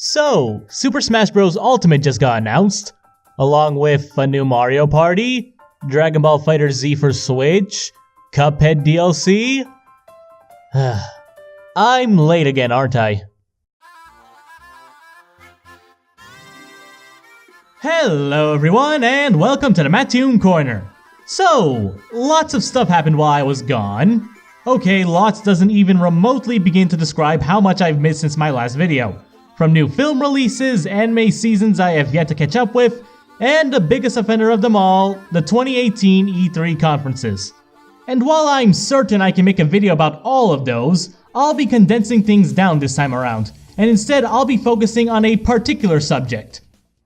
So, Super Smash Bros. Ultimate just got announced, along with a new Mario Party, Dragon Ball FighterZ for Switch, Cuphead DLC. I'm late again, aren't I? Hello everyone, and welcome to the Mattoon Corner. So, lots of stuff happened while I was gone. Okay, lots doesn't even remotely begin to describe how much I've missed since my last video. From new film releases, anime seasons I have yet to catch up with, and the biggest offender of them all, the 2018 E3 conferences. And while I'm certain I can make a video about all of those, I'll be condensing things down this time around, and instead I'll be focusing on a particular subject.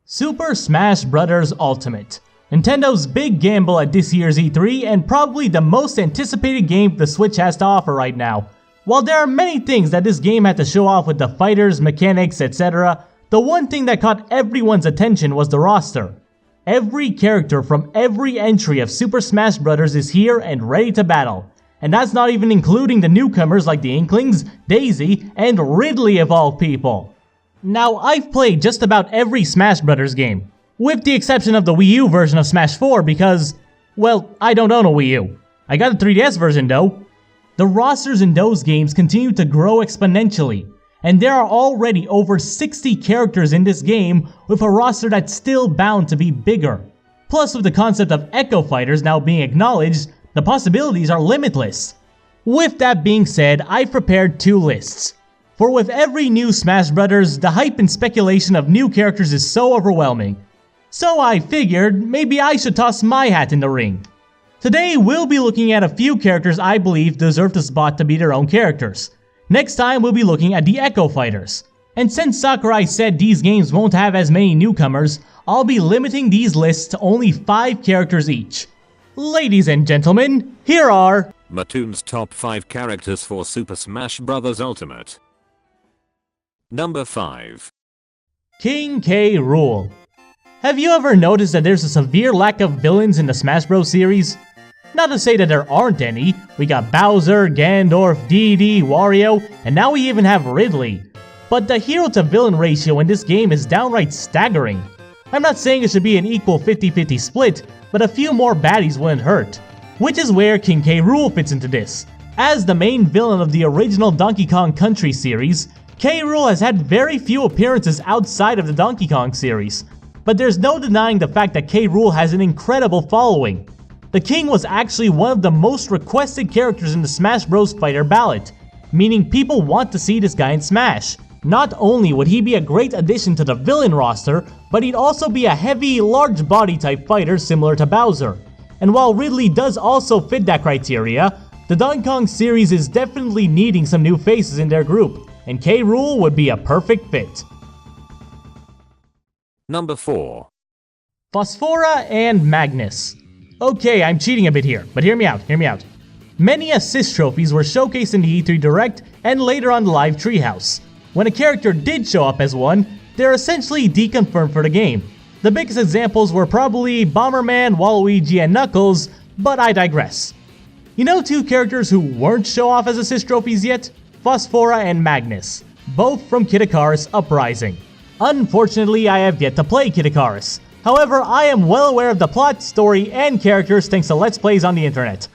Super Smash Bros. Ultimate. Nintendo's big gamble at this year's E3 and probably the most anticipated game the Switch has to offer right now. While there are many things that this game had to show off with the fighters, mechanics, etc., the one thing that caught everyone's attention was the roster. Every character from every entry of Super Smash Bros. Is here and ready to battle. And that's not even including the newcomers like the Inklings, Daisy, and Ridley of all people. Now, I've played just about every Smash Bros. Game, with the exception of the Wii U version of Smash 4 because, well, I don't own a Wii U. I got a 3DS version though. The rosters in those games continue to grow exponentially, and there are already over 60 characters in this game with a roster that's still bound to be bigger. Plus, with the concept of Echo Fighters now being acknowledged, the possibilities are limitless. With that being said, I've prepared two lists. For with every new Smash Bros., the hype and speculation of new characters is so overwhelming. So I figured maybe I should toss my hat in the ring. Today we'll be looking at a few characters I believe deserve the spot to be their own characters. Next time we'll be looking at the Echo Fighters. And since Sakurai said these games won't have as many newcomers, I'll be limiting these lists to only 5 characters each. Ladies and gentlemen, here are Mattoon's top 5 characters for Super Smash Bros. Ultimate. Number 5. King K. Rool. Have you ever noticed that there's a severe lack of villains in the Smash Bros. Series? Not to say that there aren't any. We got Bowser, Ganondorf, Dee, Wario, and now we even have Ridley. But the hero to villain ratio in this game is downright staggering. I'm not saying it should be an equal 50-50 split, but a few more baddies wouldn't hurt. Which is where King K. Rool fits into this. As the main villain of the original Donkey Kong Country series, K. Rool has had very few appearances outside of the Donkey Kong series. But there's no denying the fact that K. Rool has an incredible following. The King was actually one of the most requested characters in the Smash Bros. Fighter ballot, meaning people want to see this guy in Smash. Not only would he be a great addition to the villain roster, but he'd also be a heavy, large body type fighter similar to Bowser. And while Ridley does also fit that criteria, the Donkey Kong series is definitely needing some new faces in their group, and K. Rool would be a perfect fit. Number 4. Phosphora and Magnus. Okay, I'm cheating a bit here, but hear me out. Many assist trophies were showcased in the E3 Direct and later on the live Treehouse. When a character did show up as one, they're essentially deconfirmed for the game. The biggest examples were probably Bomberman, Waluigi, and Knuckles, but I digress. You know 2 characters who weren't show off as assist trophies yet? Phosphora and Magnus, both from Kid Icarus Uprising. Unfortunately, I have yet to play Kid Icarus. However, I am well aware of the plot, story, and characters thanks to Let's Plays on the internet.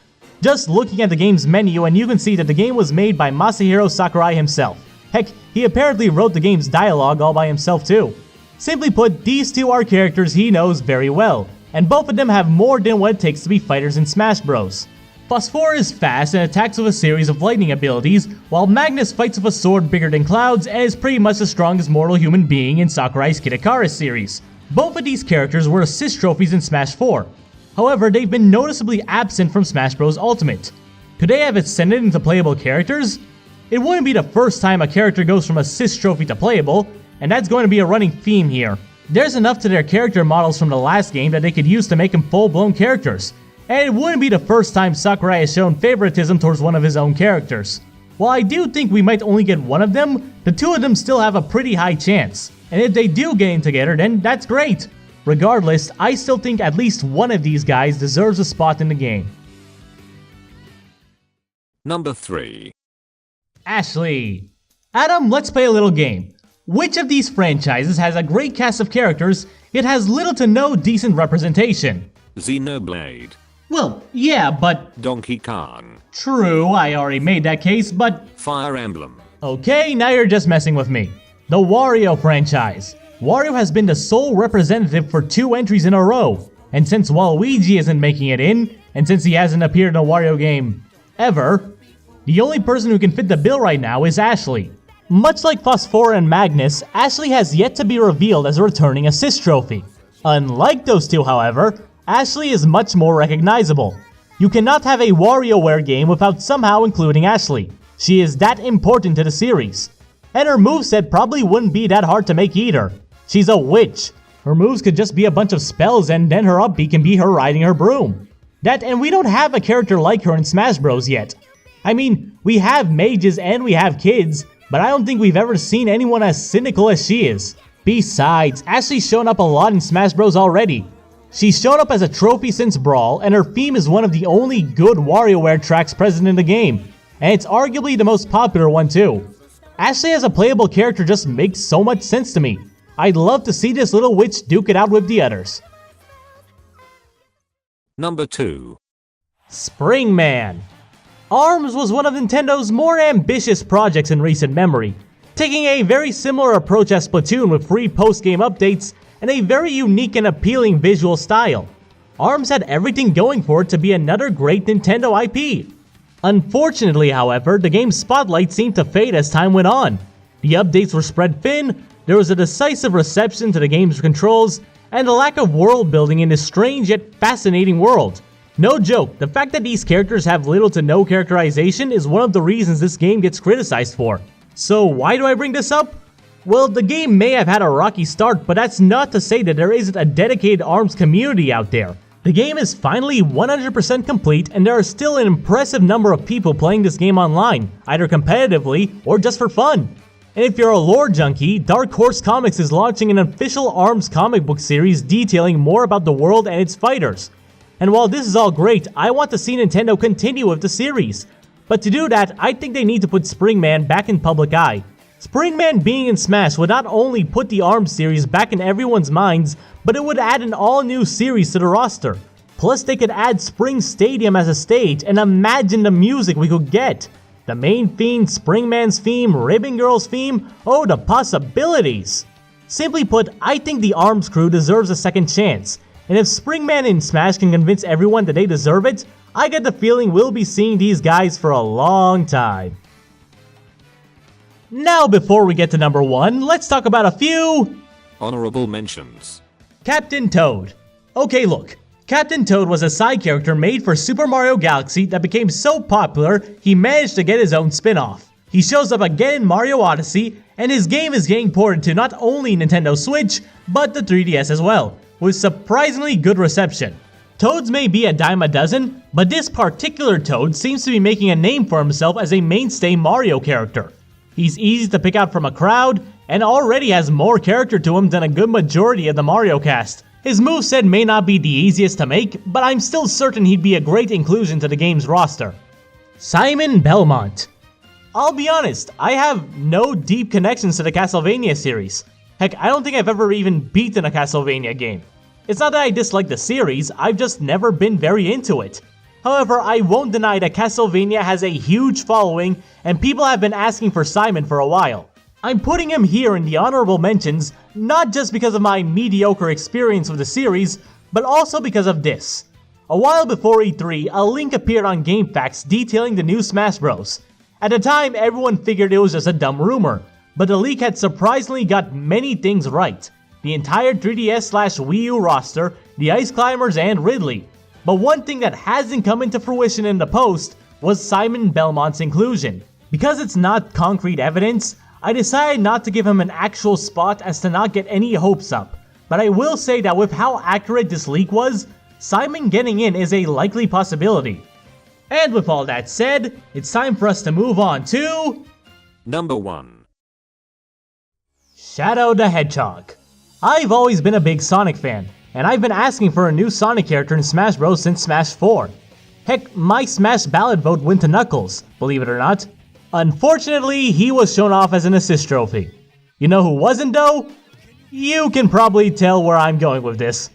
Just looking at the game's menu and you can see that the game was made by Masahiro Sakurai himself. Heck, he apparently wrote the game's dialogue all by himself too. Simply put, these 2 are characters he knows very well, and both of them have more than what it takes to be fighters in Smash Bros. Phosphora is fast and attacks with a series of lightning abilities, while Magnus fights with a sword bigger than clouds and is pretty much the strongest mortal human being in Sakurai's Kid Icarus series. Both of these characters were assist trophies in Smash 4. However, they've been noticeably absent from Smash Bros. Ultimate. Could they have ascended into playable characters? It wouldn't be the first time a character goes from assist trophy to playable, and that's going to be a running theme here. There's enough to their character models from the last game that they could use to make them full-blown characters. And it wouldn't be the first time Sakurai has shown favoritism towards one of his own characters. While I do think we might only get one of them, the 2 of them still have a pretty high chance. And if they do get in together, then that's great. Regardless, I still think at least one of these guys deserves a spot in the game. Number 3. Ashley. Adam, let's play a little game. Which of these franchises has a great cast of characters, yet has little to no decent representation? Xenoblade. Well, yeah, but... Donkey Kong. True, I already made that case, but... Fire Emblem. Okay, now you're just messing with me. The Wario franchise. Wario has been the sole representative for 2 entries in a row, and since Waluigi isn't making it in, and since he hasn't appeared in a Wario game ever, the only person who can fit the bill right now is Ashley. Much like Phosphora and Magnus, Ashley has yet to be revealed as a returning assist trophy. Unlike those two, however, Ashley is much more recognizable. You cannot have a WarioWare game without somehow including Ashley. She is that important to the series. And her moveset probably wouldn't be that hard to make either. She's a witch. Her moves could just be a bunch of spells and then her upbeat can be her riding her broom. And we don't have a character like her in Smash Bros yet. I mean, we have mages and we have kids, but I don't think we've ever seen anyone as cynical as she is. Besides, Ashley's shown up a lot in Smash Bros already. She's shown up as a trophy since Brawl, and her theme is one of the only good WarioWare tracks present in the game, and it's arguably the most popular one too. Ashley as a playable character just makes so much sense to me. I'd love to see this little witch duke it out with the others. Number 2. Springman. ARMS was one of Nintendo's more ambitious projects in recent memory, taking a very similar approach as Splatoon with free post-game updates and a very unique and appealing visual style. ARMS had everything going for it to be another great Nintendo IP. Unfortunately, however, the game's spotlight seemed to fade as time went on. The updates were spread thin, there was a decisive reception to the game's controls, and a lack of world building in this strange yet fascinating world. No joke, the fact that these characters have little to no characterization is one of the reasons this game gets criticized for. So why do I bring this up? Well, the game may have had a rocky start, but that's not to say that there isn't a dedicated ARMS community out there. The game is finally 100% complete, and there are still an impressive number of people playing this game online, either competitively or just for fun. And if you're a lore junkie, Dark Horse Comics is launching an official ARMS comic book series detailing more about the world and its fighters. And while this is all great, I want to see Nintendo continue with the series. But to do that, I think they need to put Springman back in public eye. Springman being in Smash would not only put the ARMS series back in everyone's minds, but it would add an all-new series to the roster. Plus they could add Spring Stadium as a stage, and imagine the music we could get. The main theme, Springman's theme, Ribbon Girl's theme, oh the possibilities! Simply put, I think the ARMS crew deserves a second chance. And if Springman in Smash can convince everyone that they deserve it, I get the feeling we'll be seeing these guys for a long time. Now before we get to number 1, let's talk about a few honorable mentions. Captain Toad. Okay, look. Captain Toad was a side character made for Super Mario Galaxy that became so popular, he managed to get his own spin-off. He shows up again in Mario Odyssey, and his game is getting ported to not only Nintendo Switch, but the 3DS as well, with surprisingly good reception. Toads may be a dime a dozen, but this particular Toad seems to be making a name for himself as a mainstay Mario character. He's easy to pick out from a crowd, and already has more character to him than a good majority of the Mario cast. His moveset may not be the easiest to make, but I'm still certain he'd be a great inclusion to the game's roster. Simon Belmont. I'll be honest, I have no deep connections to the Castlevania series. Heck, I don't think I've ever even beaten a Castlevania game. It's not that I dislike the series, I've just never been very into it. However, I won't deny that Castlevania has a huge following, and people have been asking for Simon for a while. I'm putting him here in the honorable mentions, not just because of my mediocre experience with the series, but also because of this. A while before E3, a link appeared on GameFAQs detailing the new Smash Bros. At the time, everyone figured it was just a dumb rumor, but the leak had surprisingly got many things right. The entire 3DS/Wii U roster, the Ice Climbers, and Ridley. But one thing that hasn't come into fruition in the post was Simon Belmont's inclusion. Because it's not concrete evidence, I decided not to give him an actual spot as to not get any hopes up. But I will say that with how accurate this leak was, Simon getting in is a likely possibility. And with all that said, it's time for us to move on to Number 1. Shadow the Hedgehog. I've always been a big Sonic fan, and I've been asking for a new Sonic character in Smash Bros since Smash 4. Heck, my Smash ballot vote went to Knuckles, believe it or not. Unfortunately, he was shown off as an assist trophy. You know who wasn't though? You can probably tell where I'm going with this.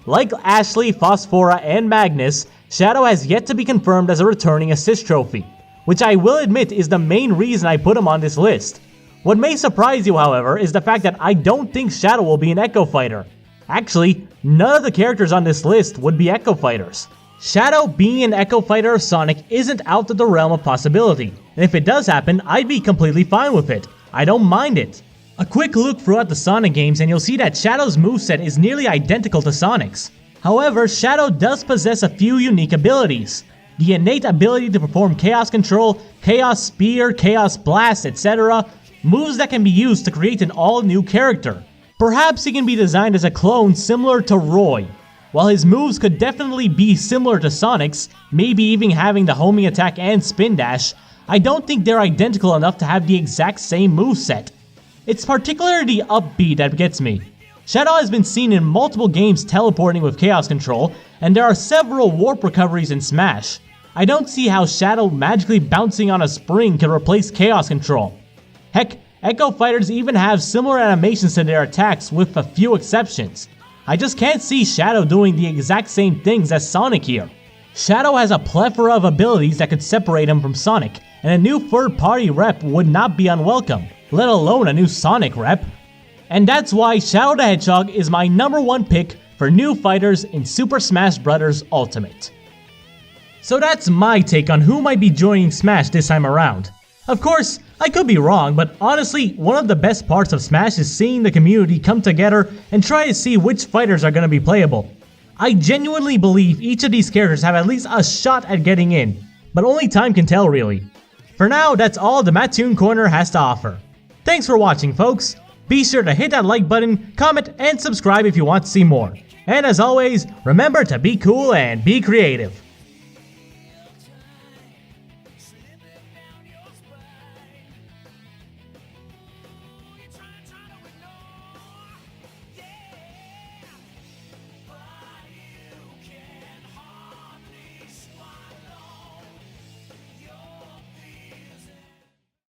Like Ashley, Phosphora, and Magnus, Shadow has yet to be confirmed as a returning assist trophy, which I will admit is the main reason I put him on this list. What may surprise you, however, is the fact that I don't think Shadow will be an Echo Fighter. Actually, none of the characters on this list would be Echo Fighters. Shadow being an Echo Fighter of Sonic isn't out of the realm of possibility, and if it does happen, I'd be completely fine with it. I don't mind it. A quick look throughout the Sonic games and you'll see that Shadow's moveset is nearly identical to Sonic's. However, Shadow does possess a few unique abilities. The innate ability to perform Chaos Control, Chaos Spear, Chaos Blast, etc. Moves that can be used to create an all-new character. Perhaps he can be designed as a clone similar to Roy. While his moves could definitely be similar to Sonic's, maybe even having the homing attack and spin dash, I don't think they're identical enough to have the exact same moveset. It's particularly upbeat that gets me. Shadow has been seen in multiple games teleporting with Chaos Control, and there are several warp recoveries in Smash. I don't see how Shadow magically bouncing on a spring can replace Chaos Control. Heck, Echo Fighters even have similar animations to their attacks with a few exceptions. I just can't see Shadow doing the exact same things as Sonic here. Shadow has a plethora of abilities that could separate him from Sonic, and a new third-party rep would not be unwelcome, let alone a new Sonic rep. And that's why Shadow the Hedgehog is my #1 pick for new fighters in Super Smash Bros. Ultimate. So that's my take on who might be joining Smash this time around. Of course, I could be wrong, but honestly, one of the best parts of Smash is seeing the community come together and try to see which fighters are going to be playable. I genuinely believe each of these characters have at least a shot at getting in, but only time can tell really. For now, that's all the Mattoon Corner has to offer. Thanks for watching, folks. Be sure to hit that like button, comment, and subscribe if you want to see more. And as always, remember to be cool and be creative.